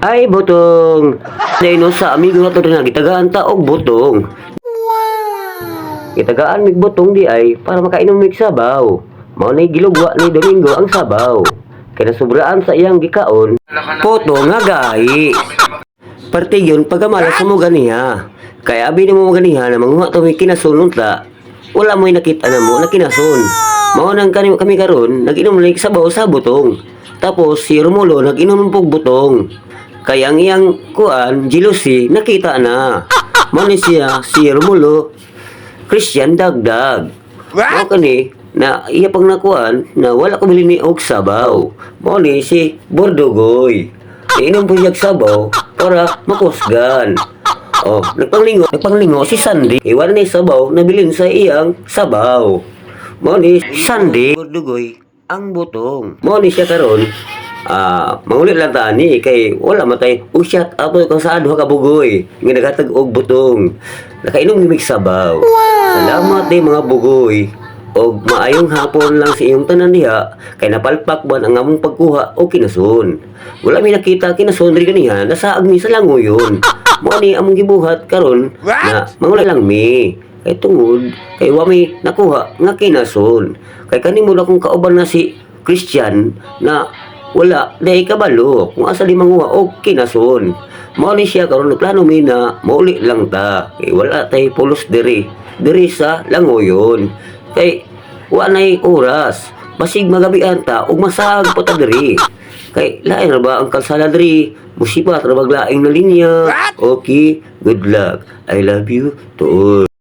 Ay, butong. Dahil sa amigo na to rin gitagaan ta og butong. Gitagaan mig butong di ay para makainom mig sabaw. Mao nay gilugwa ni Domingo ang sabaw. Kaya nasubraan sa iyang gikaon, poto nga gahi. Parte yun pagkamala sa mo ganiha. Kaya abi na mo ganiha na manguha to may kinasun ta. Wala mo'y nakita na mo na kinasun. Mao nang kami karon nag-inom lang sabaw sa butong. Tapos si Romulo nag-inom pog butong. Kaya ang iyang kuan, jealousy, nakita na. Mao ni siya si Romulo Christian Dagdag. Mao kani na iya pang nakuan na wala ko bilin ni og sabaw. Mao ni si Bordogoy. Inom po siya sabaw para makusgan. Oh, nagpanglingo si Sandy. Iwan ni sabaw na bilin sa iyang sabaw. Mao ni Sandy Bordogoy ang butong. Mao ni siya karon mangulit lang tani kay wala matay usyat ato kang sa duha ka bugoy nga nagatag og butong. Nakainom ni sabaw. Salamat day mga bugoy. Og maayong hapon lang sa iyong tanan diha kay napalpak ba ang among pagkuha o kinason. Wala mi nakita kinason ri ganiha nasaag mi sa langoyon. Mao ni among gibuhat karon na mangula lang mi. Kay tungod kay wa mi nakuha nga kinason. Kay kanimo na kung kauban na si Christian na wala day kabalo kung asa di manguha og kinason. Mao ni siya karon plano mi na mauli lang ta. Kay wala tay pulos diri sa langoyon. Kay wa nay oras basig magabian ta ug masag pa ta diri kay lain ra ba ang kalsada diri musiba ra baglaing na linya. Okay, good luck, I love you to all.